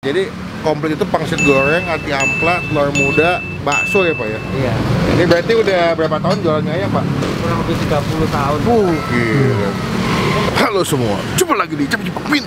Jadi komplit itu pangsit goreng, ati ampla, telur muda, bakso ya Pak ya? Iya. Ini berarti udah berapa tahun jualannya ayam Pak? Kurang lebih 30 tahun. Gila. Halo semua, jumpa lagi di Cepet Min.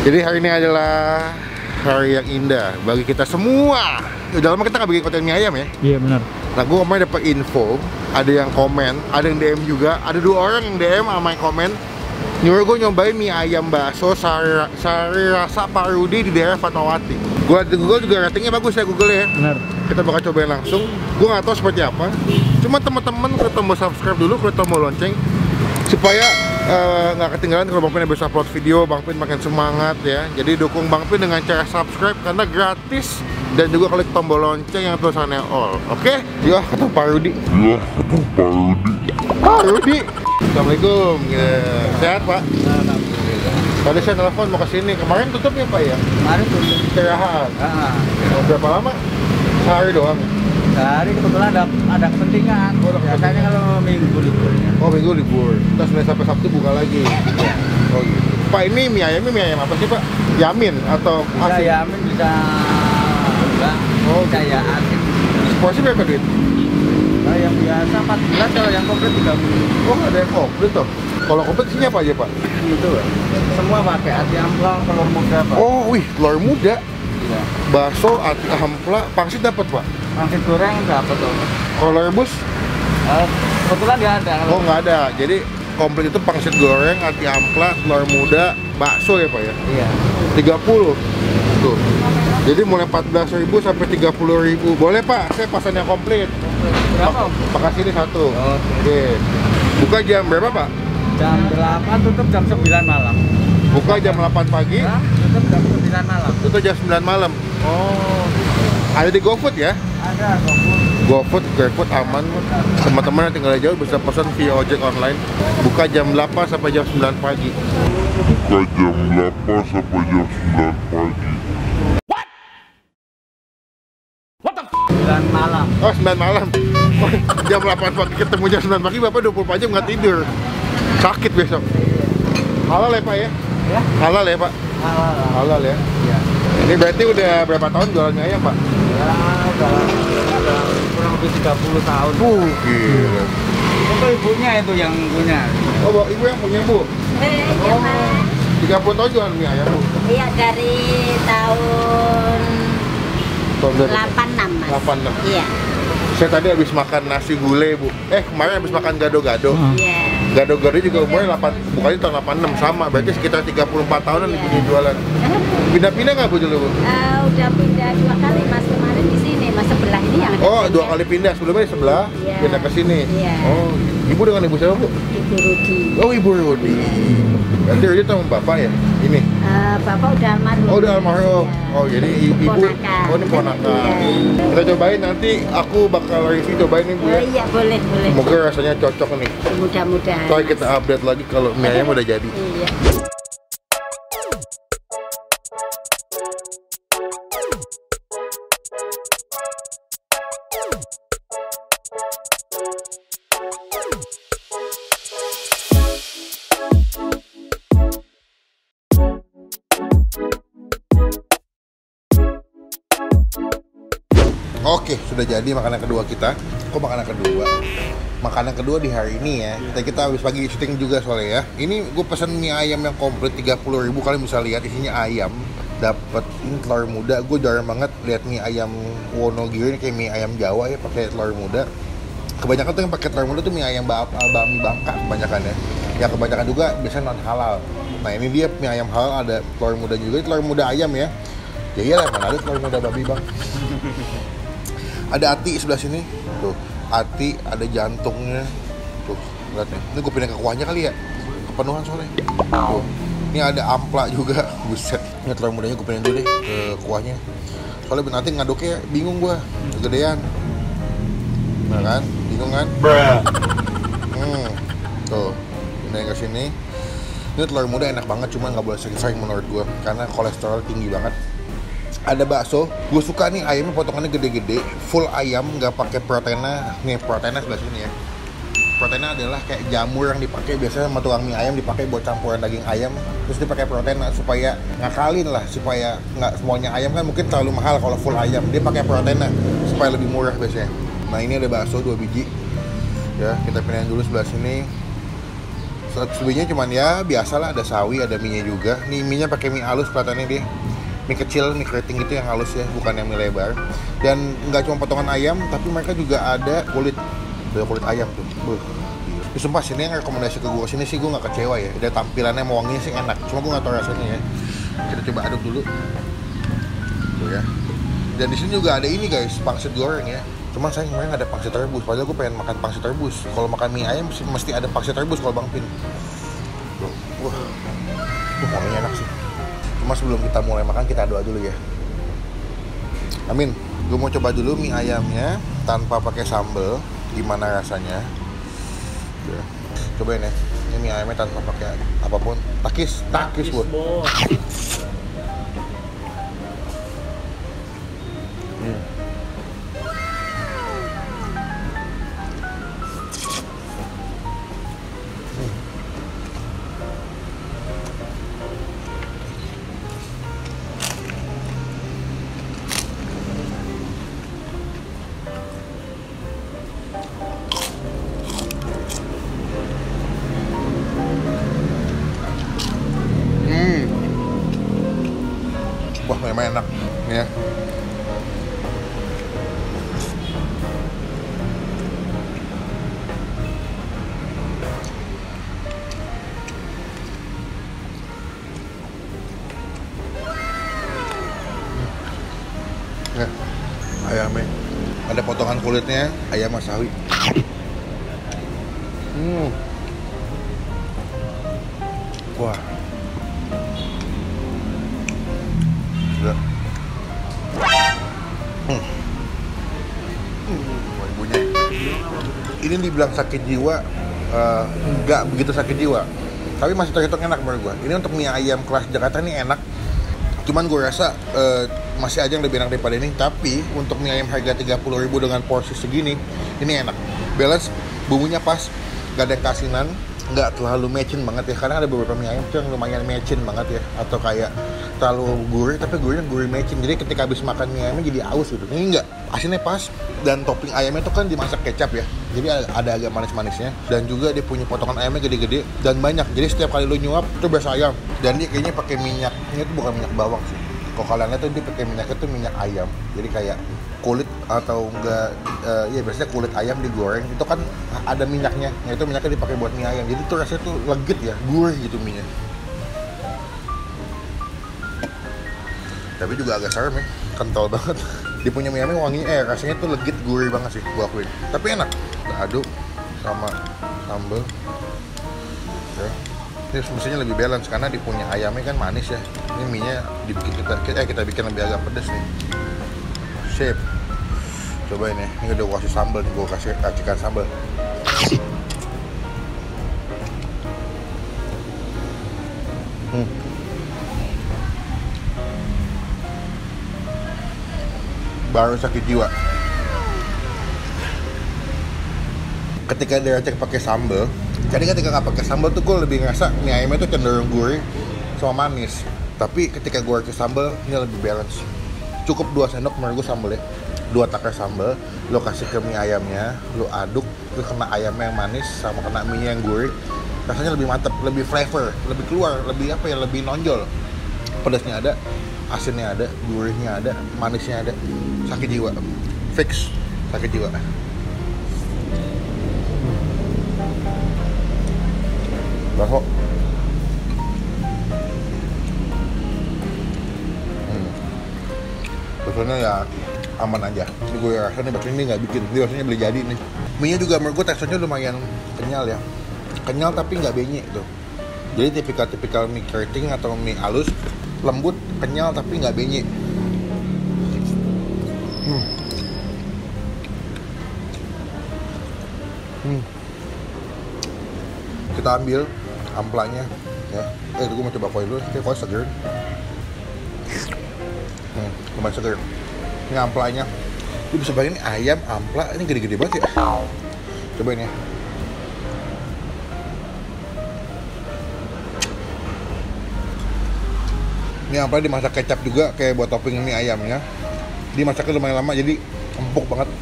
Jadi hari ini adalah hari yang indah bagi kita semua. Udah lama kita nggak bikin konten mie ayam ya? Iya benar. Nah, gue kemarin dapat info, ada yang komen, ada yang DM juga, ada 2 orang yang DM sama yang komen nyuruh gue nyobain mie ayam bakso sari rasa Pak Rudi di daerah Fatmawati. Gue di Google juga ratingnya bagus ya Google ya. Benar. Kita bakal cobain langsung. Gue nggak tahu seperti apa. Cuma teman-teman klik tombol subscribe dulu, klik tombol lonceng supaya nggak ketinggalan kalau Bang Pin bisa upload video. Bang Pin makin semangat ya. Jadi dukung Bang Pin dengan cara subscribe karena gratis, dan juga klik tombol lonceng yang tulisannya all. Oke? Ya, kata Pak Rudi. Pak Rudi. Assalamualaikum. Sehat Pak? Alhamdulillah. Tadi saya telepon mau kesini. Kemarin tutup ya Pak ya? Kemarin tuh. Istirahat. Berapa lama? Sehari doang. Sehari kebetulan ada kepentingan. Biasanya kalau minggu liburnya. Oh, minggu libur. Terus Senin sampai Sabtu buka lagi. Iya. Oh gitu. Pak, ini mie ayam apa sih Pak? Yamin atau Bisa asin? yamin, bisa enggak. Oh, Bisa ya asin. Porsi berapa duit? Kalau yang biasa 14, kalau yang komplit 30. Oh, ada yang komplit tuh. Kalau komplit isinya apa aja Pak? Gitu. Semua pakai ati amplang, telur muda, Pak. Oh, wih, telur muda, Iya. bakso, ati ampla, pangsit dapat Pak. Pangsit goreng dapat tuh. Kalau rebus? Kebetulan nggak ada. Oh, nggak ada. Jadi komplit itu pangsit goreng, ati ampla, telur muda, bakso ya Pak ya? Iya. 30 tuh. Jadi mulai 14.000 sampai 30.000. Boleh Pak, saya pesan yang komplit. Berapa? Makasih ini satu. Oke. Oke. Buka jam berapa Pak? Jam 8 tutup jam 9 malam. Buka jam 8 pagi, Hah? Tutup jam 9 malam. tutup jam 9 malam. Oh. Ada di GoFood ya? Ada kok. GoFood, GrabFood aman. Teman-teman yang tinggal jauh bisa pesan via ojek online. Buka jam 8 sampai jam 9 pagi. Buka jam 8 sampai jam 9 pagi. 9 malam. Oh, 9 malam. Oh, jam 8 pagi ketemu jam 9 pagi, Bapak 24 jam nggak tidur. Sakit besok. Halal ya Pak ya? Ya? Halal ya Pak? Halal. Halal ya? Iya. Ini berarti udah berapa tahun jualannya ayam Pak? Ya, udah kurang lebih 30 tahun. Gila. Itu ibunya itu yang punya. Oh, Bapak, Ibu yang punya Bu? Iya, Mas. 30 tahun jualan mie ayam Bu? Iya, dari tahun Tahun berapa? 86, Mas. 86. Iya. Saya tadi habis makan nasi gulai Bu. Kemarin habis makan gado-gado. Iya. Gado-gado juga umurnya 8, bukannya tahun 86 sama, berarti sekitar 34 tahunan Iya. Ibu jualan. Pindah-pindah nggak Bu dulu Bu? Udah pindah 2 kali, Mas. Kemarin di sini, Mas, sebelah ini yang ada. Oh, 2 kali pindah, sebelumnya di sebelah, Iya. pindah ke sini. Iya. Oh, Ibu dengan Ibu siapa Bu? Ibu Rudi. Oh, Ibu Rudi. Berarti Rudi sama Bapak ya? Ini? Bapak udah almarhum. Oh, udah almarhum. Iya. Oh, jadi Ibu, Ponakan. oh ini ponakan. Iya. Kita cobain nanti, aku bakal review cobain nih Bu Oh ya. iya, boleh. Semoga rasanya cocok nih. Mudah-mudahan. Soalnya kita update lagi kalau mie ayam udah jadi. Iya. Oke, sudah jadi makanan kedua kita. Kok makanan kedua? Makanan kedua di hari ini ya. Kita habis pagi syuting juga soalnya ya. Ini gue pesan mie ayam yang komplit 30.000. Kalian bisa lihat isinya ayam. Dapat ini telur muda. Gue jarang banget lihat mie ayam Wonogiri ini kayak mie ayam Jawa ya pakai telur muda. Kebanyakan tuh yang pakai telur muda tuh mie ayam Bami Bangka kebanyakan ya. Ya kebanyakan juga biasanya non halal. Nah ini dia mie ayam halal, ada telur muda juga. Ini telur muda ayam ya. Ya iyalah, mana ada telur muda babi bang. Ada ati sebelah sini, tuh ati, ada jantungnya, tuh lihat nih. Ini gue pindah ke kuahnya kali ya, kepenuhan soalnya. Tuh, ini ada ampla juga, buset. Ini telur mudanya gue pindahin dulu deh ke kuahnya. Soalnya nanti ngaduknya bingung gue, kegedean. Nah kan, bingung kan? Tuh, pindahin ke sini. Ini telur muda enak banget, cuma nggak boleh sering-sering menurut gue, karena kolesterol tinggi banget. Ada bakso, gue suka nih ayamnya potongannya gede-gede, full ayam, nggak pakai proteinnya. Nih proteinnya sebelah sini ya. Proteinnya adalah kayak jamur yang dipakai biasanya sama tukang mie ayam, dipakai buat campuran daging ayam, terus dipakai protein supaya ngakalin lah, supaya nggak semuanya ayam kan mungkin terlalu mahal kalau full ayam. Dia pakai proteinnya supaya lebih murah biasanya. Nah ini ada bakso 2 biji, ya kita pindahin dulu sebelah sini. Selebihnya cuman ya biasalah, ada sawi, ada mie-nya juga. Nih mie-nya pakai mie halus kelihatannya dia. Mie kecil, mie keriting gitu yang halus ya, bukan yang mie lebar. Dan nggak cuma potongan ayam, tapi mereka juga ada kulit ayam tuh. Sumpah sini yang rekomendasi ke gue sini sih gue nggak kecewa ya. Dia tampilannya mau wanginya sih enak, cuma gue nggak tahu rasanya ya. Kita coba aduk dulu. Tuh ya. Dan di sini juga ada ini guys, pangsit goreng ya. Cuman saya kemarin nggak ada pangsit rebus, padahal gue pengen makan pangsit rebus. Kalau makan mie ayam mesti ada pangsit rebus kalau Bang Pin. Tuh, wanginya enak sih. Cuma sebelum kita mulai makan kita doa dulu ya. Amin. Gue mau coba dulu mie ayamnya tanpa pakai sambal, gimana rasanya? Ya. Cobain ya. Ini mie ayamnya tanpa pakai apapun. Takis bos. Wah, memang enak ya. Ayamnya ada potongan kulitnya, ayam masawi. Wah. Gila. Ibunya. Ini dibilang sakit jiwa, nggak begitu sakit jiwa. Tapi masih terhitung enak menurut gua. Ini untuk mie ayam kelas Jakarta ini enak. Cuman gue rasa masih aja yang lebih enak daripada ini. Tapi untuk mie ayam harga 30.000 dengan porsi segini, ini enak. Balance, bumbunya pas, gak ada kasinan, nggak terlalu mecin banget ya. Karena ada beberapa mie ayam tuh yang lumayan mecin banget ya, atau kayak terlalu gurih, tapi gurihnya gurih mecin. Jadi ketika habis makan mie ayamnya jadi aus gitu. Ini enggak, asinnya pas, dan topping ayamnya tuh kan dimasak kecap ya. Jadi ada agak manis-manisnya, dan juga dia punya potongan ayamnya gede-gede dan banyak. Jadi setiap kali lu nyuap tuh berasa ayam. Dan dia kayaknya pakai minyaknya tuh bukan minyak bawang sih. Kalau kalian lihat tuh dia pakai minyaknya tuh minyak ayam. Jadi kayak kulit atau enggak, ya biasanya kulit ayam digoreng itu kan ada minyaknya. Nah itu minyaknya dipakai buat mie ayam. Jadi tuh rasanya tuh legit ya, gurih gitu mie-nya. Tapi juga agak serem ya, kental banget. Dia punya mie ayamnya wangi, rasanya tuh legit gurih banget sih, gua akuin. Tapi enak. Kita aduk sama sambal. Oke. Ini mestinya lebih balance karena dia punya ayamnya kan manis ya. Ini mie-nya dibikin kita bikin lebih agak pedas nih. Sip. Cobain ya. Ini udah gua kasih sambal nih, gua kasih racikan sambal. Baru sakit jiwa. Ketika diracik pakai sambal, jadi ketika nggak pakai sambal tuh gue lebih ngerasa mie ayamnya tuh cenderung gurih sama manis. Tapi ketika gue racik sambal, ini lebih balance. Cukup 2 sendok menurut gue sambal ya. 2 takar sambal, lo kasih ke mie ayamnya, lo aduk, lo kena ayamnya yang manis sama kena mie yang gurih. Rasanya lebih mantep, lebih flavor, lebih keluar, lebih apa ya, lebih nonjol. Pedasnya ada, asinnya ada, gurihnya ada, manisnya ada. Sakit jiwa, fix sakit jiwa. Bakso. Baksonya ya aman aja. Ini gue rasa nih bakso ini nggak bikin, ini baksonya beli jadi nih. Mie-nya juga menurut gue teksturnya lumayan kenyal ya. Kenyal tapi nggak benyek tuh. Jadi tipikal mie keriting atau mie halus, lembut, kenyal tapi nggak benyek. Kita ambil amplanya ya. Gue mau coba koi dulu, kayak koi seger. Lumayan seger. Ini amplanya. Lu bisa bayangin ayam, ampla, ini gede-gede banget ya. Cobain ya. Ini ampla dimasak kecap juga kayak buat topping ini ayamnya. Dimasaknya lumayan lama jadi empuk banget.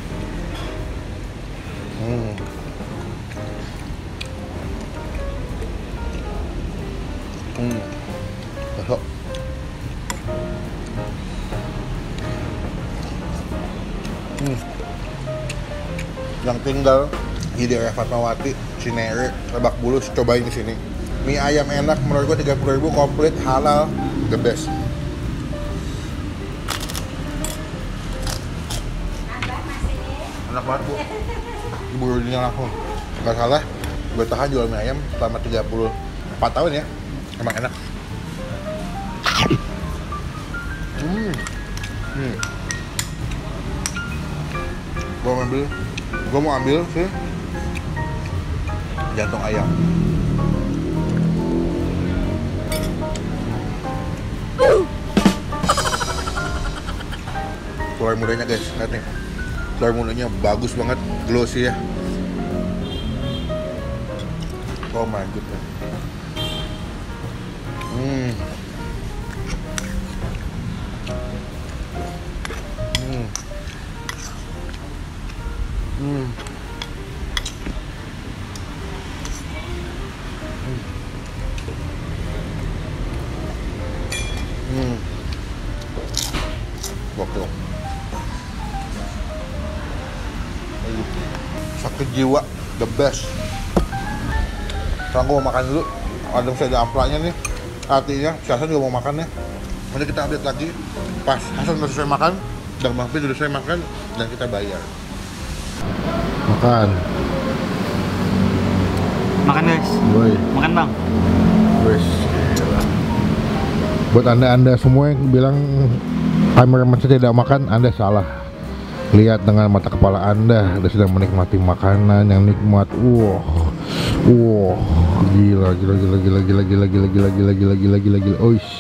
Masuk. Yang tinggal di daerah Fatmawati, Cinere, Lebak Bulus, cobain di sini. Mie ayam enak, menurut gue 30.000 komplit, halal, the best. Enak banget bu, ibu rudinya langsung. Gak salah, gue tahan jual mie ayam selama 34 tahun ya, emang enak. Gue mau ambil sih jantung ayam. Telur mudanya guys, lihat nih. Telur mudanya bagus banget, glossy ya. Oh my goodness. Gokil. Sakit jiwa, the best. Sekarang gue mau makan dulu. Masih ada amplanya nih. Artinya, si Hasan juga mau makan ya. Nanti kita update lagi. Pas Hasan udah selesai makan, dan Bang Pin udah selesai makan, dan kita bayar. Makan. Makan guys. Boy. Makan bang. Wes. Buat anda semua yang bilang kameramen saya tidak makan, anda salah. Lihat dengan mata kepala anda sedang menikmati makanan yang nikmat. Gila. Oish.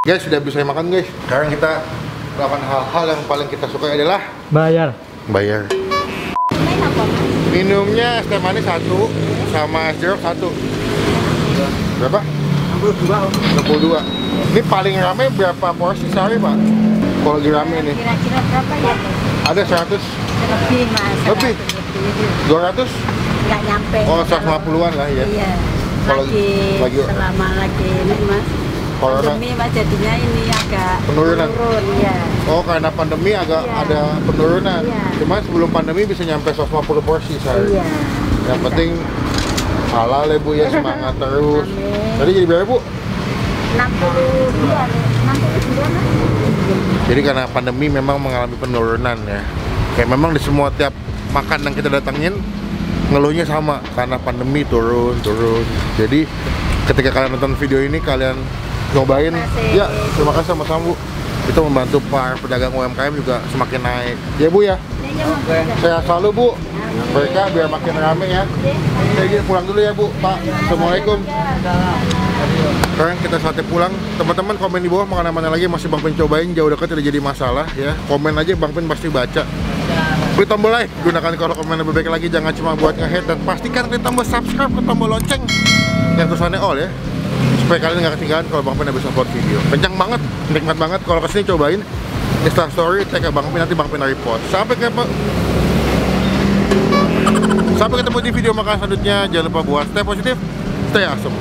Guys, sudah bisa makan guys. Sekarang kita melakukan hal-hal yang paling kita suka adalah Bayar. Minumnya es teh manis 1 sama es jeruk 1. Berapa? 62. Ini paling rame berapa porsi sehari pak? Kalau lagi rame nih Kira-kira berapa ya? ada 100 Lebih mas. Lebih? 200? Nggak nyampe. Oh 150-an lah ya. Iya. Kalau lagi selama lagi ini mas. Corona. Pandemi mas jadinya ini agak Penurunan. turun ya. Oh karena pandemi agak Iya. ada penurunan. Iya. Cuman sebelum pandemi bisa nyampe 150 porsi sehari. Iya. Yang penting halal ya bu ya, semangat terus. Amin. Tadi jadi berapa bu? 62 mas. Jadi karena pandemi memang mengalami penurunan ya. Kayak memang di semua tiap makan yang kita datangin ngeluhnya sama karena pandemi turun. Jadi ketika kalian nonton video ini kalian nyobain, ya terima kasih sama-sama bu. Itu membantu para pedagang UMKM juga semakin naik. Ya bu ya. Saya selalu bu. Mereka biar makin rame ya. Saya izin pulang dulu ya bu. Pak. Assalamualaikum. Sekarang kita saatnya pulang. Teman-teman komen di bawah makanan mana lagi masih Bang Pin cobain, jauh dekat tidak jadi masalah ya. Komen aja, Bang Pin pasti baca. Klik tombol like, gunakan kalau komen lebih baik lagi, jangan cuma buat nge-hate, dan pastikan klik tombol subscribe, klik tombol lonceng yang tulisannya all ya, supaya kalian nggak ketinggalan kalau Bang Pin habis upload video. Kencang banget, nikmat banget. Kalau kesini cobain Insta story, tag Bang Pin, nanti Bang Pin repost. Sampai ketemu di video makan selanjutnya. Jangan lupa buat stay positif, stay awesome.